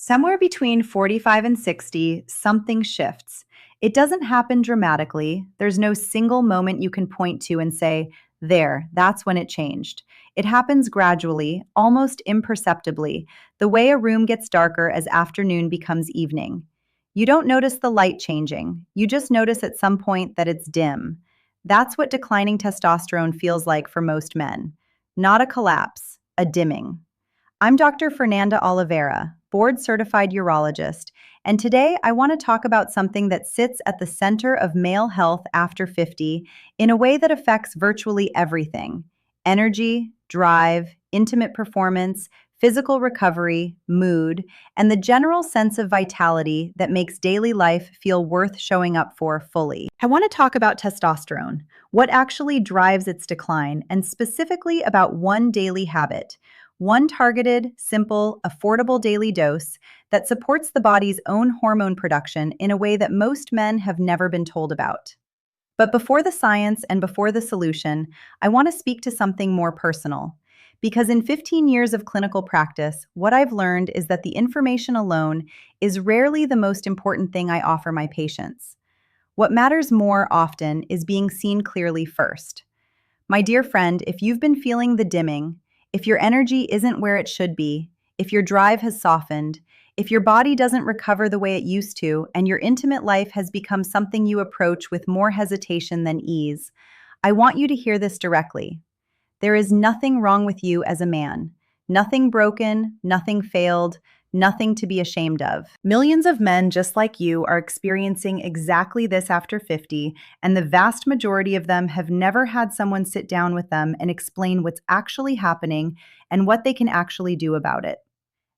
Somewhere between 45 and 60, something shifts. It doesn't happen dramatically. There's no single moment you can point to and say, there, that's when it changed. It happens gradually, almost imperceptibly, the way a room gets darker as afternoon becomes evening. You don't notice the light changing. You just notice at some point that it's dim. That's what declining testosterone feels like for most men. Not a collapse, a dimming. I'm Dr. Fernanda Oliveira, board certified urologist, and today I want to talk about something that sits at the center of male health after 50 in a way that affects virtually everything: energy, drive, intimate performance, physical recovery, mood, and the general sense of vitality that makes daily life feel worth showing up for fully. I want to talk about testosterone, what actually drives its decline, and specifically about one daily habit. One targeted, simple, affordable daily dose that supports the body's own hormone production in a way that most men have never been told about. But before the science and before the solution, I want to speak to something more personal. Because in 15 years of clinical practice, what I've learned is that the information alone is rarely the most important thing I offer my patients. What matters more often is being seen clearly first. My dear friend, if you've been feeling the dimming, if your energy isn't where it should be, if your drive has softened, if your body doesn't recover the way it used to, and your intimate life has become something you approach with more hesitation than ease, I want you to hear this directly. There is nothing wrong with you as a man. Nothing broken, nothing failed, nothing to be ashamed of. Millions of men just like you are experiencing exactly this after 50, and the vast majority of them have never had someone sit down with them and explain what's actually happening and what they can actually do about it.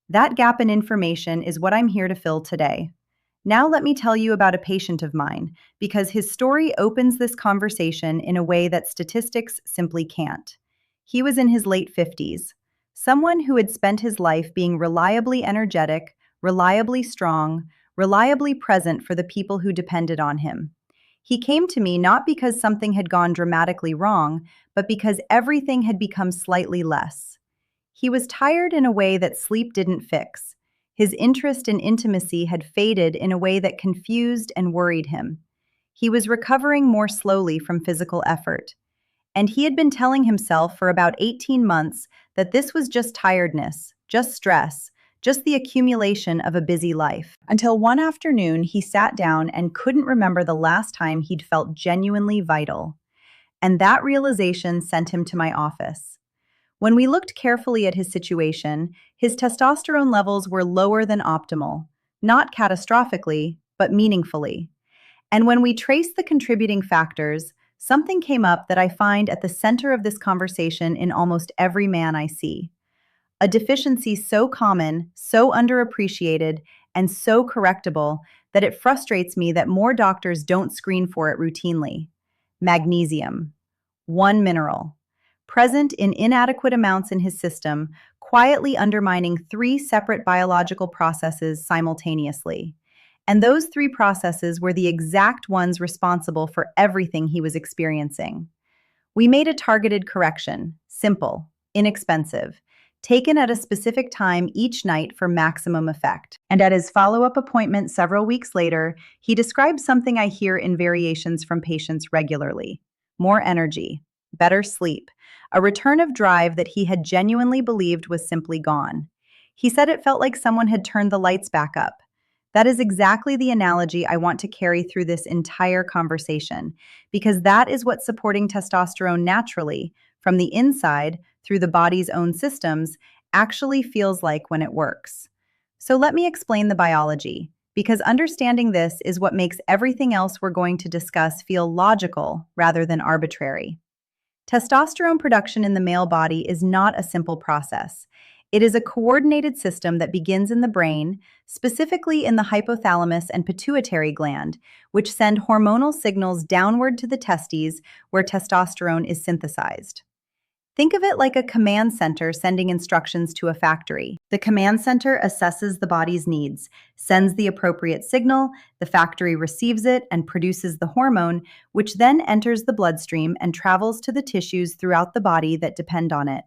That gap in information is what I'm here to fill today. Now let me tell you about a patient of mine, because his story opens this conversation in a way that statistics simply can't. He was in his late 50s. Someone who had spent his life being reliably energetic, reliably strong, reliably present for the people who depended on him. He came to me not because something had gone dramatically wrong, but because everything had become slightly less. He was tired in a way that sleep didn't fix. His interest in intimacy had faded in a way that confused and worried him. He was recovering more slowly from physical effort. And he had been telling himself for about 18 months that this was just tiredness, just stress, just the accumulation of a busy life. Until one afternoon, he sat down and couldn't remember the last time he'd felt genuinely vital. And that realization sent him to my office. When we looked carefully at his situation, his testosterone levels were lower than optimal, not catastrophically, but meaningfully. And when we traced the contributing factors, something came up that I find at the center of this conversation in almost every man I see. A deficiency so common, so underappreciated, and so correctable that it frustrates me that more doctors don't screen for it routinely. Magnesium. One mineral. Present in inadequate amounts in his system, quietly undermining three separate biological processes simultaneously. And those three processes were the exact ones responsible for everything he was experiencing. We made a targeted correction, simple, inexpensive, taken at a specific time each night for maximum effect. And at his follow-up appointment several weeks later, he described something I hear in variations from patients regularly: more energy, better sleep, a return of drive that he had genuinely believed was simply gone. He said it felt like someone had turned the lights back up. That is exactly the analogy I want to carry through this entire conversation, because that is what supporting testosterone naturally, from the inside, through the body's own systems, actually feels like when it works. So let me explain the biology, because understanding this is what makes everything else we're going to discuss feel logical rather than arbitrary. Testosterone production in the male body is not a simple process. It is a coordinated system that begins in the brain, specifically in the hypothalamus and pituitary gland, which send hormonal signals downward to the testes, where testosterone is synthesized. Think of it like a command center sending instructions to a factory. The command center assesses the body's needs, sends the appropriate signal, the factory receives it and produces the hormone, which then enters the bloodstream and travels to the tissues throughout the body that depend on it.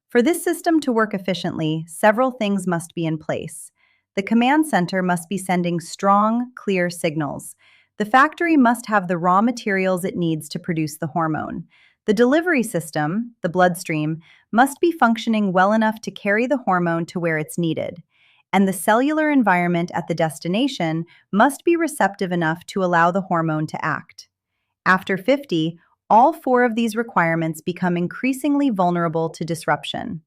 For this system to work efficiently, several things must be in place. The command center must be sending strong, clear signals. The factory must have the raw materials it needs to produce the hormone. The delivery system, the bloodstream, must be functioning well enough to carry the hormone to where it's needed. And the cellular environment at the destination must be receptive enough to allow the hormone to act. After 50, all four of these requirements become increasingly vulnerable to disruption.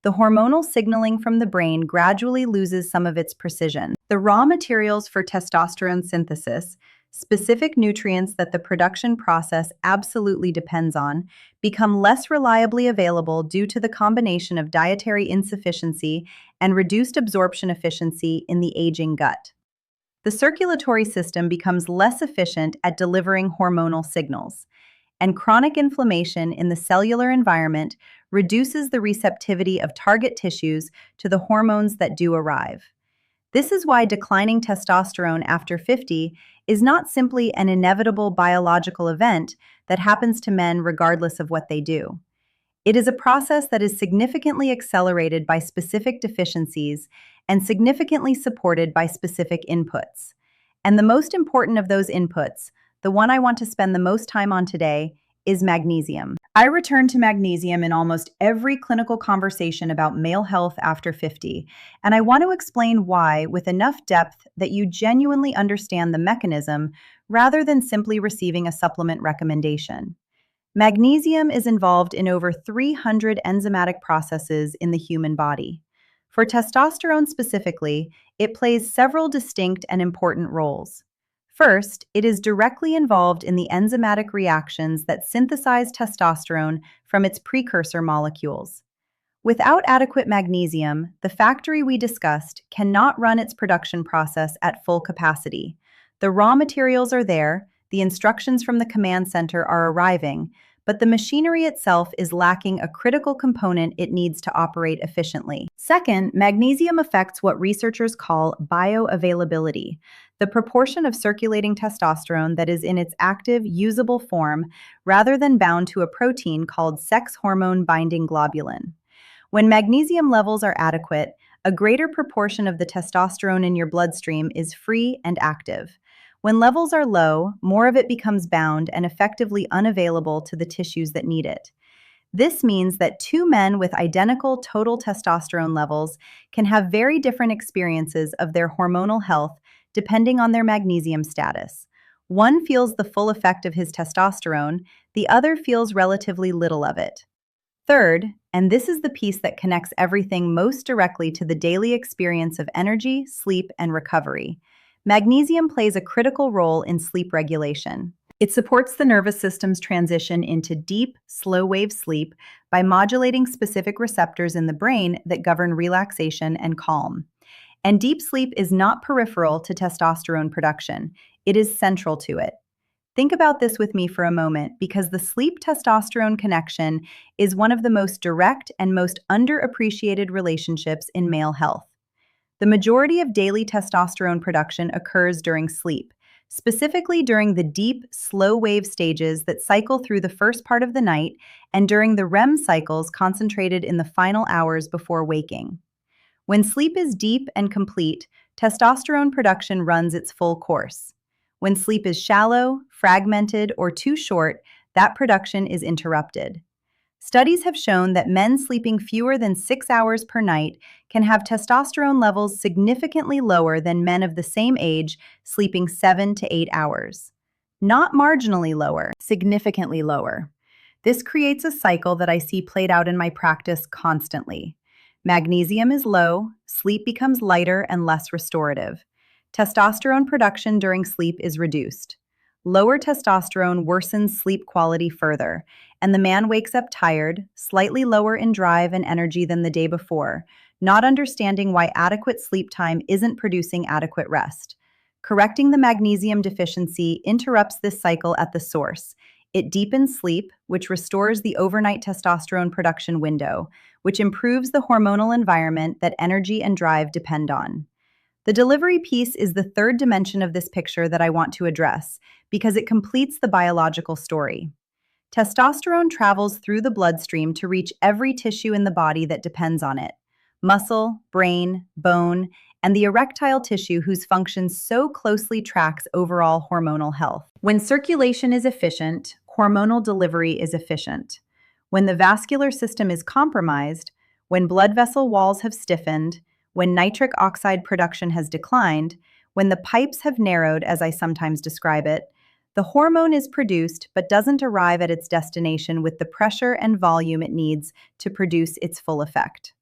The hormonal signaling from the brain gradually loses some of its precision. The raw materials for testosterone synthesis, specific nutrients that the production process absolutely depends on, become less reliably available due to the combination of dietary insufficiency and reduced absorption efficiency in the aging gut. The circulatory system becomes less efficient at delivering hormonal signals, and chronic inflammation in the cellular environment reduces the receptivity of target tissues to the hormones that do arrive. This is why declining testosterone after 50 is not simply an inevitable biological event that happens to men regardless of what they do. It is a process that is significantly accelerated by specific deficiencies and significantly supported by specific inputs. And the most important of those inputs, the one I want to spend the most time on today, is magnesium. I return to magnesium in almost every clinical conversation about male health after 50, and I want to explain why with enough depth that you genuinely understand the mechanism rather than simply receiving a supplement recommendation. Magnesium is involved in over 300 enzymatic processes in the human body. For testosterone specifically, it plays several distinct and important roles. First, it is directly involved in the enzymatic reactions that synthesize testosterone from its precursor molecules. Without adequate magnesium, the factory we discussed cannot run its production process at full capacity. The raw materials are there, the instructions from the command center are arriving, but the machinery itself is lacking a critical component it needs to operate efficiently. Second, magnesium affects what researchers call bioavailability, the proportion of circulating testosterone that is in its active, usable form rather than bound to a protein called sex hormone binding globulin. When magnesium levels are adequate, a greater proportion of the testosterone in your bloodstream is free and active. When levels are low, more of it becomes bound and effectively unavailable to the tissues that need it. This means that two men with identical total testosterone levels can have very different experiences of their hormonal health depending on their magnesium status. One feels the full effect of his testosterone, the other feels relatively little of it. Third, and this is the piece that connects everything most directly to the daily experience of energy, sleep, and recovery, magnesium plays a critical role in sleep regulation. It supports the nervous system's transition into deep, slow-wave sleep by modulating specific receptors in the brain that govern relaxation and calm. And deep sleep is not peripheral to testosterone production. It is central to it. Think about this with me for a moment, because the sleep-testosterone connection is one of the most direct and most underappreciated relationships in male health. The majority of daily testosterone production occurs during sleep, specifically during the deep, slow-wave stages that cycle through the first part of the night and during the REM cycles concentrated in the final hours before waking. When sleep is deep and complete, testosterone production runs its full course. When sleep is shallow, fragmented, or too short, that production is interrupted. Studies have shown that men sleeping fewer than 6 hours per night can have testosterone levels significantly lower than men of the same age sleeping 7 to 8 hours. Not marginally lower, significantly lower. This creates a cycle that I see played out in my practice constantly. Magnesium is low, sleep becomes lighter and less restorative. Testosterone production during sleep is reduced. Lower testosterone worsens sleep quality further, and the man wakes up tired, slightly lower in drive and energy than the day before, not understanding why adequate sleep time isn't producing adequate rest. Correcting the magnesium deficiency interrupts this cycle at the source. It deepens sleep, which restores the overnight testosterone production window, which improves the hormonal environment that energy and drive depend on. The delivery piece is the third dimension of this picture that I want to address, because it completes the biological story. Testosterone travels through the bloodstream to reach every tissue in the body that depends on it: muscle, brain, bone, and the erectile tissue whose function so closely tracks overall hormonal health. When circulation is efficient, hormonal delivery is efficient. When the vascular system is compromised, when blood vessel walls have stiffened, when nitric oxide production has declined, when the pipes have narrowed, as I sometimes describe it, the hormone is produced but doesn't arrive at its destination with the pressure and volume it needs to produce its full effect.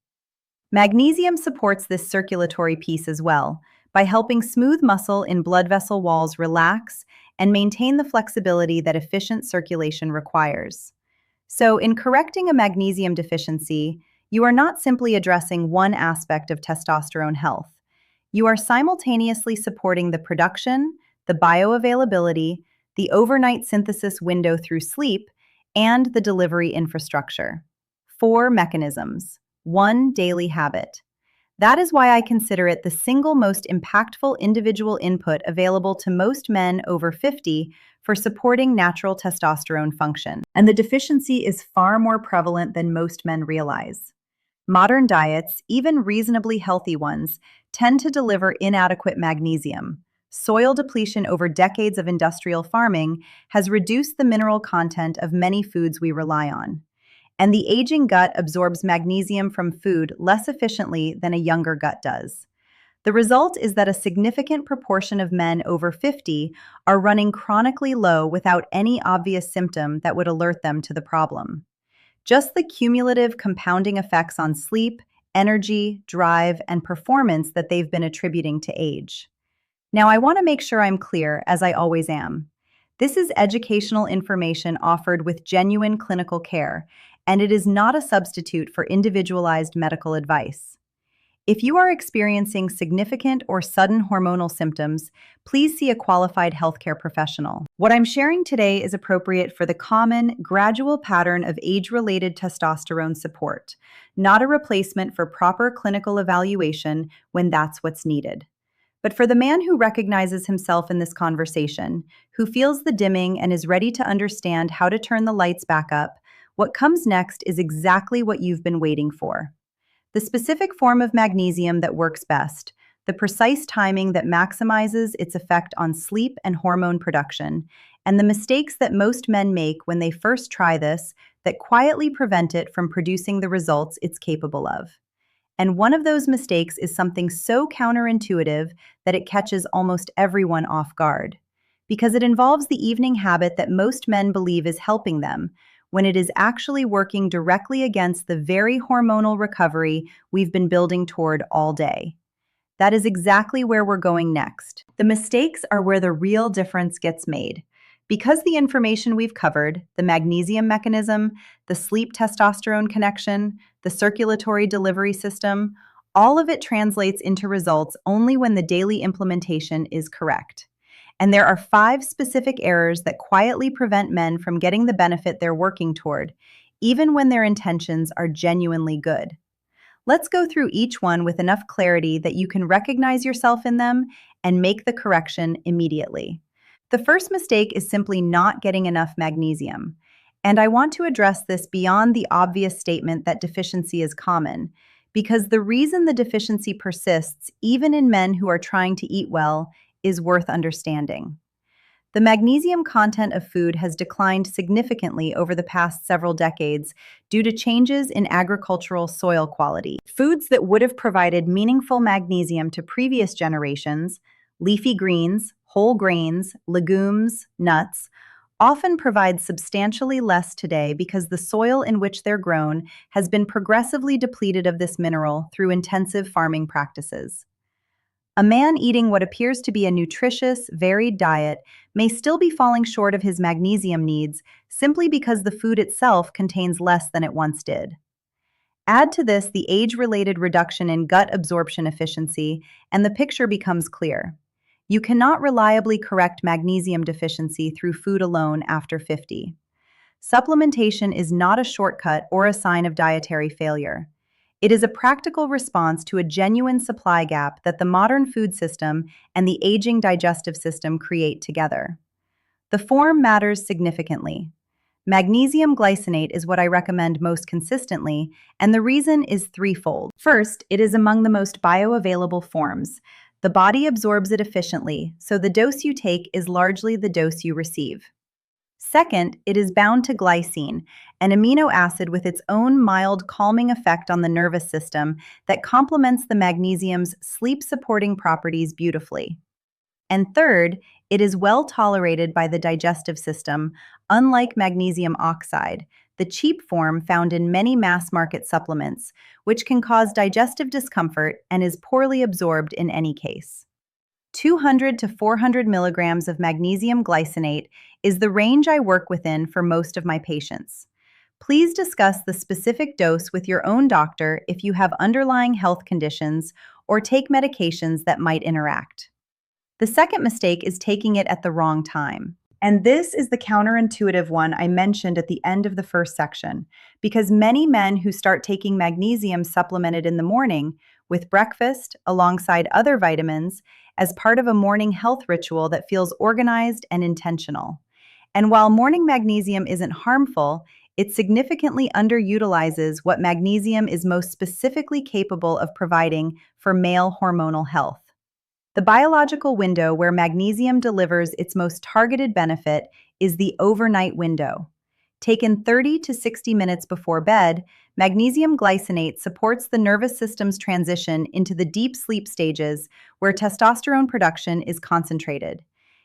Magnesium supports this circulatory piece as well by helping smooth muscle in blood vessel walls relax and maintain the flexibility that efficient circulation requires. So, in correcting a magnesium deficiency, you are not simply addressing one aspect of testosterone health. You are simultaneously supporting the production, the bioavailability, the overnight synthesis window through sleep, and the delivery infrastructure. 4 mechanisms. 1 daily habit. That is why I consider it the single most impactful individual input available to most men over 50 for supporting natural testosterone function. And the deficiency is far more prevalent than most men realize. Modern diets, even reasonably healthy ones, tend to deliver inadequate magnesium. Soil depletion over decades of industrial farming has reduced the mineral content of many foods we rely on. And the aging gut absorbs magnesium from food less efficiently than a younger gut does. The result is that a significant proportion of men over 50 are running chronically low without any obvious symptom that would alert them to the problem. Just the cumulative compounding effects on sleep, energy, drive, and performance that they've been attributing to age. Now, I want to make sure I'm clear, as I always am. This is educational information offered with genuine clinical care, and it is not a substitute for individualized medical advice. If you are experiencing significant or sudden hormonal symptoms, please see a qualified healthcare professional. What I'm sharing today is appropriate for the common, gradual pattern of age-related testosterone support, not a replacement for proper clinical evaluation when that's what's needed. But for the man who recognizes himself in this conversation, who feels the dimming and is ready to understand how to turn the lights back up, what comes next is exactly what you've been waiting for. The specific form of magnesium that works best, the precise timing that maximizes its effect on sleep and hormone production, and the mistakes that most men make when they first try this that quietly prevent it from producing the results it's capable of. And one of those mistakes is something so counterintuitive that it catches almost everyone off guard, because it involves the evening habit that most men believe is helping them, when it is actually working directly against the very hormonal recovery we've been building toward all day. That is exactly where we're going next. The mistakes are where the real difference gets made. Because the information we've covered, the magnesium mechanism, the sleep testosterone connection, the circulatory delivery system, all of it translates into results only when the daily implementation is correct. And there are 5 specific errors that quietly prevent men from getting the benefit they're working toward, even when their intentions are genuinely good. Let's go through each one with enough clarity that you can recognize yourself in them and make the correction immediately. The first mistake is simply not getting enough magnesium. And I want to address this beyond the obvious statement that deficiency is common, because the reason the deficiency persists, even in men who are trying to eat well, is worth understanding. The magnesium content of food has declined significantly over the past several decades due to changes in agricultural soil quality. Foods that would have provided meaningful magnesium to previous generations, leafy greens, whole grains, legumes, nuts, often provide substantially less today because the soil in which they're grown has been progressively depleted of this mineral through intensive farming practices. A man eating what appears to be a nutritious, varied diet may still be falling short of his magnesium needs simply because the food itself contains less than it once did. Add to this the age-related reduction in gut absorption efficiency, and the picture becomes clear. You cannot reliably correct magnesium deficiency through food alone after 50. Supplementation is not a shortcut or a sign of dietary failure. It is a practical response to a genuine supply gap that the modern food system and the aging digestive system create together. The form matters significantly. Magnesium glycinate is what I recommend most consistently, and the reason is threefold. First, it is among the most bioavailable forms. The body absorbs it efficiently, so the dose you take is largely the dose you receive. Second, it is bound to glycine, an amino acid with its own mild calming effect on the nervous system that complements the magnesium's sleep-supporting properties beautifully. And third, it is well tolerated by the digestive system, unlike magnesium oxide, the cheap form found in many mass-market supplements, which can cause digestive discomfort and is poorly absorbed in any case. 200 to 400 milligrams of magnesium glycinate is the range I work within for most of my patients. Please discuss the specific dose with your own doctor if you have underlying health conditions or take medications that might interact. The second mistake is taking it at the wrong time. And this is the counterintuitive one I mentioned at the end of the first section, because many men who start taking magnesium supplemented in the morning with breakfast alongside other vitamins as part of a morning health ritual that feels organized and intentional. And while morning magnesium isn't harmful, it significantly underutilizes what magnesium is most specifically capable of providing for male hormonal health. The biological window where magnesium delivers its most targeted benefit is the overnight window. Taken 30 to 60 minutes before bed, magnesium glycinate supports the nervous system's transition into the deep sleep stages where testosterone production is concentrated.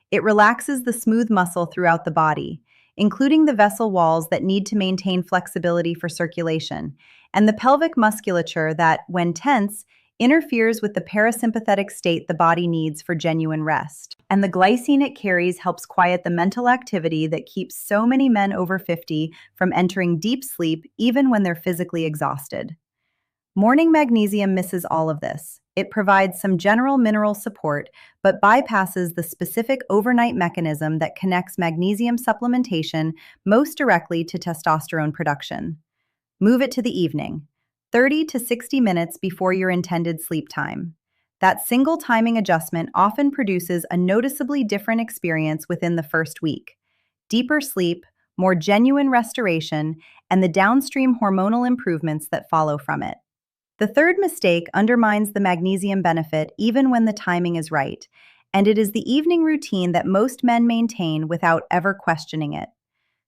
It relaxes the smooth muscle throughout the body, including the vessel walls that need to maintain flexibility for circulation, and the pelvic musculature that, when tense, interferes with the parasympathetic state the body needs for genuine rest. And the glycine it carries helps quiet the mental activity that keeps so many men over 50 from entering deep sleep even when they're physically exhausted. Morning magnesium misses all of this. It provides some general mineral support, but bypasses the specific overnight mechanism that connects magnesium supplementation most directly to testosterone production. Move it to the evening, 30 to 60 minutes before your intended sleep time. That single timing adjustment often produces a noticeably different experience within the first week. Deeper sleep, more genuine restoration, and the downstream hormonal improvements that follow from it. The third mistake undermines the magnesium benefit even when the timing is right, and it is the evening routine that most men maintain without ever questioning it.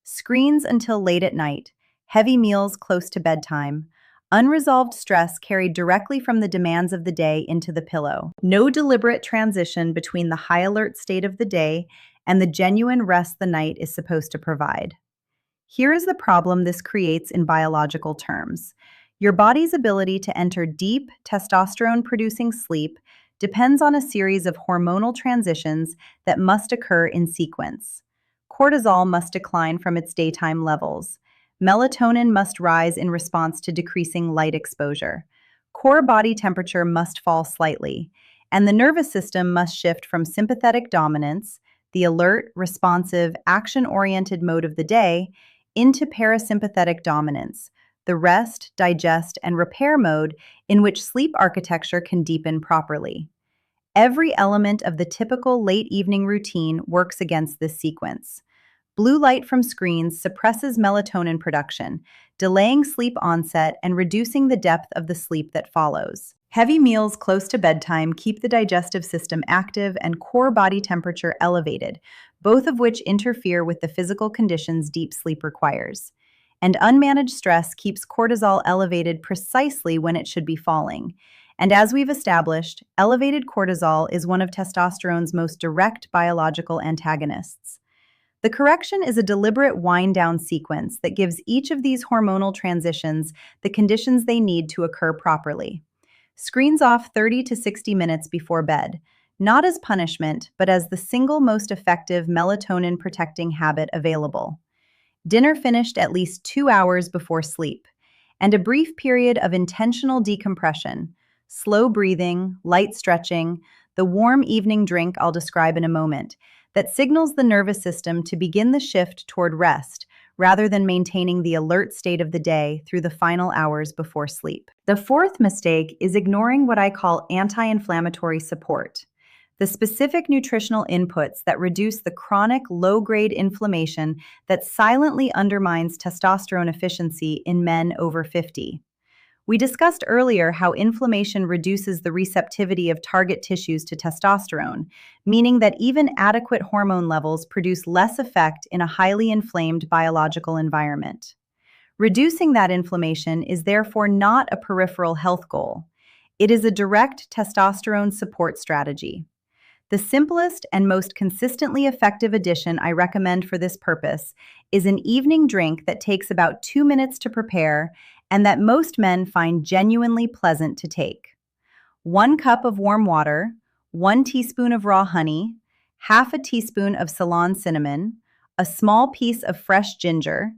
Screens until late at night, heavy meals close to bedtime, unresolved stress carried directly from the demands of the day into the pillow. No deliberate transition between the high alert state of the day and the genuine rest the night is supposed to provide. Here is the problem this creates in biological terms. Your body's ability to enter deep, testosterone-producing sleep depends on a series of hormonal transitions that must occur in sequence. Cortisol must decline from its daytime levels. Melatonin must rise in response to decreasing light exposure. Core body temperature must fall slightly, and the nervous system must shift from sympathetic dominance, the alert, responsive, action-oriented mode of the day, into parasympathetic dominance, the rest, digest, and repair mode in which sleep architecture can deepen properly. Every element of the typical late evening routine works against this sequence. Blue light from screens suppresses melatonin production, delaying sleep onset and reducing the depth of the sleep that follows. Heavy meals close to bedtime keep the digestive system active and core body temperature elevated, both of which interfere with the physical conditions deep sleep requires. And unmanaged stress keeps cortisol elevated precisely when it should be falling. And as we've established, elevated cortisol is one of testosterone's most direct biological antagonists. The correction is a deliberate wind-down sequence that gives each of these hormonal transitions the conditions they need to occur properly. Screens off 30 to 60 minutes before bed, not as punishment, but as the single most effective melatonin-protecting habit available. Dinner finished at least 2 hours before sleep, and a brief period of intentional decompression, slow breathing, light stretching, the warm evening drink I'll describe in a moment, that signals the nervous system to begin the shift toward rest rather than maintaining the alert state of the day through the final hours before sleep. The fourth mistake is ignoring what I call anti-inflammatory support. the specific nutritional inputs that reduce the chronic low-grade inflammation that silently undermines testosterone efficiency in men over 50. We discussed earlier how inflammation reduces the receptivity of target tissues to testosterone, meaning that even adequate hormone levels produce less effect in a highly inflamed biological environment. Reducing that inflammation is therefore not a peripheral health goal. It is a direct testosterone support strategy. The simplest and most consistently effective addition I recommend for this purpose is an evening drink that takes about 2 minutes to prepare and that most men find genuinely pleasant to take. 1 cup of warm water, 1 teaspoon of raw honey, half a teaspoon of Ceylon cinnamon, a small piece of fresh ginger,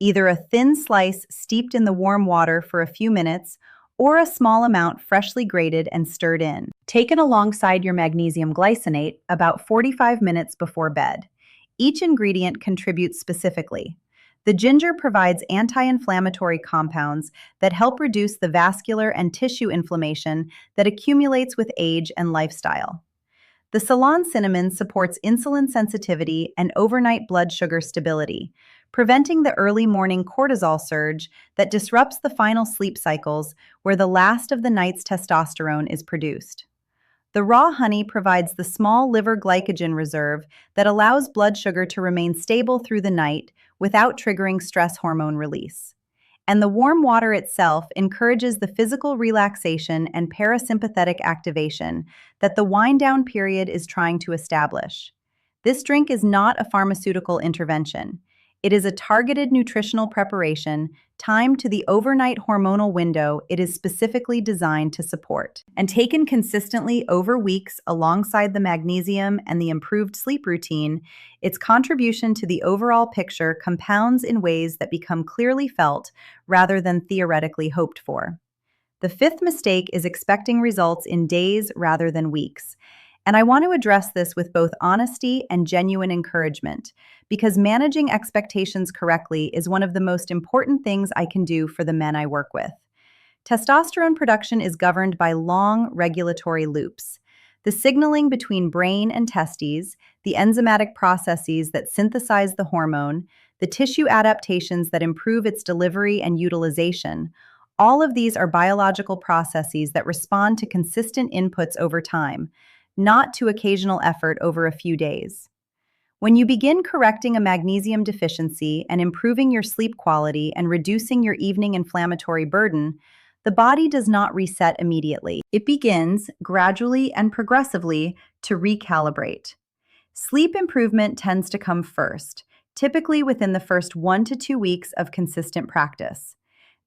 either a thin slice steeped in the warm water for a few minutes or a small amount freshly grated and stirred in. Taken alongside your magnesium glycinate about 45 minutes before bed. Each ingredient contributes specifically. The ginger provides anti-inflammatory compounds that help reduce the vascular and tissue inflammation that accumulates with age and lifestyle. The Ceylon cinnamon supports insulin sensitivity and overnight blood sugar stability, preventing the early morning cortisol surge that disrupts the final sleep cycles where the last of the night's testosterone is produced. The raw honey provides the small liver glycogen reserve that allows blood sugar to remain stable through the night without triggering stress hormone release. And the warm water itself encourages the physical relaxation and parasympathetic activation that the wind-down period is trying to establish. This drink is not a pharmaceutical intervention. It is a targeted nutritional preparation timed to the overnight hormonal window it is specifically designed to support. And taken consistently over weeks alongside the magnesium and the improved sleep routine, its contribution to the overall picture compounds in ways that become clearly felt rather than theoretically hoped for. The fifth mistake is expecting results in days rather than weeks. And I want to address this with both honesty and genuine encouragement, because managing expectations correctly is one of the most important things I can do for the men I work with. Testosterone production is governed by long regulatory loops. The signaling between brain and testes, the enzymatic processes that synthesize the hormone, the tissue adaptations that improve its delivery and utilization, all of these are biological processes that respond to consistent inputs over time, not to occasional effort over a few days. When you begin correcting a magnesium deficiency and improving your sleep quality and reducing your evening inflammatory burden, the body does not reset immediately. It begins gradually and progressively to recalibrate. Sleep improvement tends to come first, typically within the first 1 to 2 weeks of consistent practice.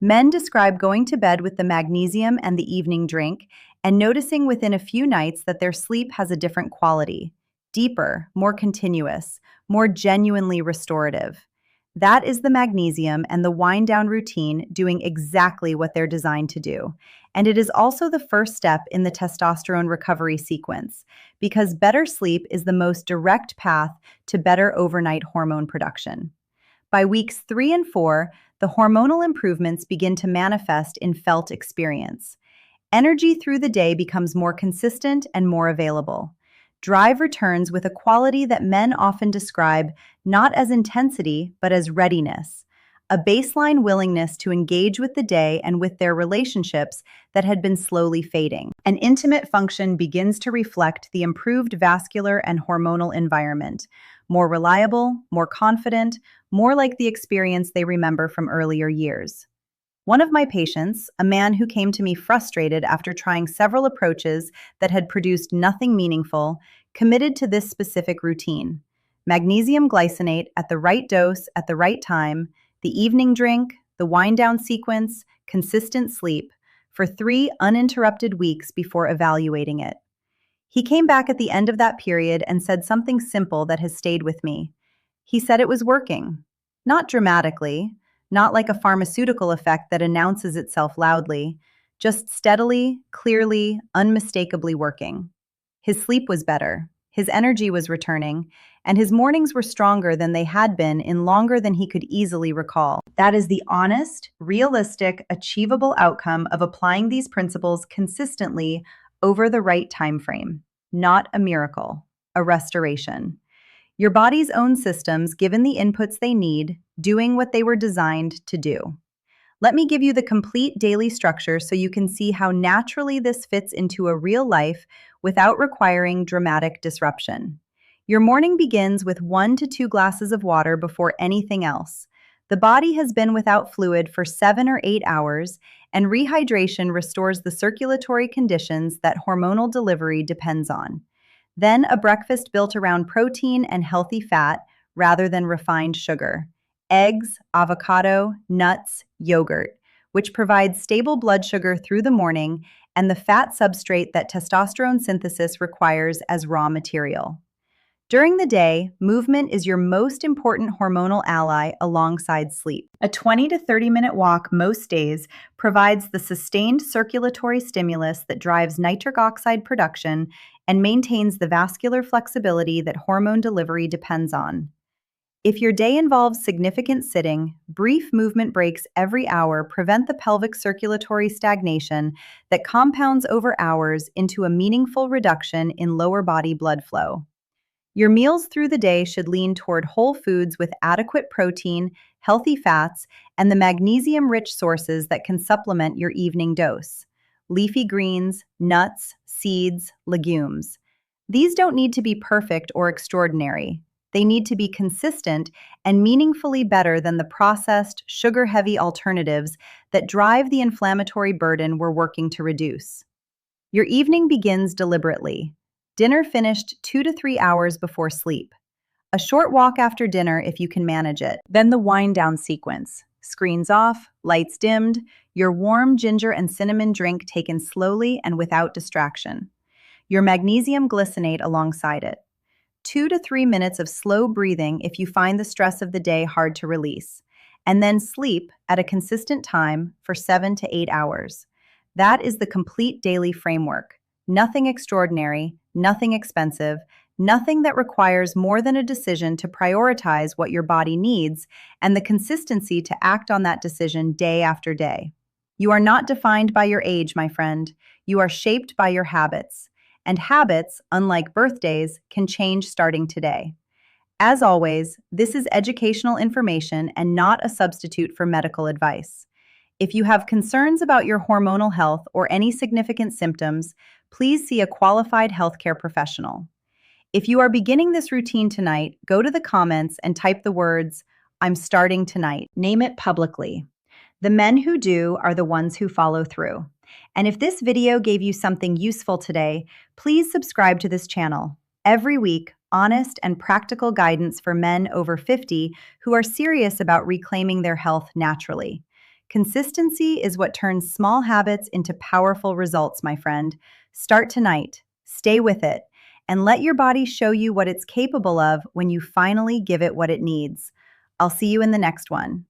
Men describe going to bed with the magnesium and the evening drink and noticing within a few nights that their sleep has a different quality, deeper, more continuous, more genuinely restorative. That is the magnesium and the wind-down routine doing exactly what they're designed to do. And it is also the first step in the testosterone recovery sequence, because better sleep is the most direct path to better overnight hormone production. By weeks 3 and 4, the hormonal improvements begin to manifest in felt experience. Energy through the day becomes more consistent and more available. Drive returns with a quality that men often describe not as intensity, but as readiness, a baseline willingness to engage with the day and with their relationships that had been slowly fading. An intimate function begins to reflect the improved vascular and hormonal environment, more reliable, more confident, more like the experience they remember from earlier years. One of my patients, a man who came to me frustrated after trying several approaches that had produced nothing meaningful, committed to this specific routine: magnesium glycinate at the right dose at the right time, the evening drink, the wind-down sequence, consistent sleep, for 3 uninterrupted weeks before evaluating it. He came back at the end of that period and said something simple that has stayed with me. He said it was working. Not dramatically, not like a pharmaceutical effect that announces itself loudly, just steadily, clearly, unmistakably working. His sleep was better, his energy was returning, and his mornings were stronger than they had been in longer than he could easily recall. That is the honest, realistic, achievable outcome of applying these principles consistently over the right time frame. not a miracle, a restoration. Your body's own systems given the inputs they need, doing what they were designed to do. Let me give you the complete daily structure so you can see how naturally this fits into a real life without requiring dramatic disruption. Your morning begins with 1 to 2 glasses of water before anything else. The body has been without fluid for 7 or 8 hours, and rehydration restores the circulatory conditions that hormonal delivery depends on. Then, a breakfast built around protein and healthy fat rather than refined sugar. Eggs, avocado, nuts, yogurt, which provides stable blood sugar through the morning and the fat substrate that testosterone synthesis requires as raw material. During the day, movement is your most important hormonal ally alongside sleep. A 20 to 30-minute walk most days provides the sustained circulatory stimulus that drives nitric oxide production and maintains the vascular flexibility that hormone delivery depends on. If your day involves significant sitting, brief movement breaks every hour prevent the pelvic circulatory stagnation that compounds over hours into a meaningful reduction in lower body blood flow. Your meals through the day should lean toward whole foods with adequate protein, healthy fats, and the magnesium-rich sources that can supplement your evening dose. Leafy greens, nuts, seeds, legumes. These don't need to be perfect or extraordinary. They need to be consistent and meaningfully better than the processed, sugar-heavy alternatives that drive the inflammatory burden we're working to reduce. Your evening begins deliberately. Dinner finished 2 to 3 hours before sleep. A short walk after dinner if you can manage it. Then the wind-down sequence. Screens off, lights dimmed, your warm ginger and cinnamon drink taken slowly and without distraction. Your magnesium glycinate alongside it. 2 to 3 minutes of slow breathing if you find the stress of the day hard to release. And then sleep at a consistent time for 7 to 8 hours. That is the complete daily framework. Nothing extraordinary, nothing expensive, nothing that requires more than a decision to prioritize what your body needs and the consistency to act on that decision day after day. You are not defined by your age, my friend. You are shaped by your habits. And habits, unlike birthdays, can change starting today. As always, this is educational information and not a substitute for medical advice. If you have concerns about your hormonal health or any significant symptoms, please see a qualified healthcare professional. If you are beginning this routine tonight, go to the comments and type the words, "I'm starting tonight." Name it publicly. The men who do are the ones who follow through. And if this video gave you something useful today, please subscribe to this channel. Every week, honest and practical guidance for men over 50 who are serious about reclaiming their health naturally. Consistency is what turns small habits into powerful results, my friend. Start tonight, stay with it, and let your body show you what it's capable of when you finally give it what it needs. I'll see you in the next one.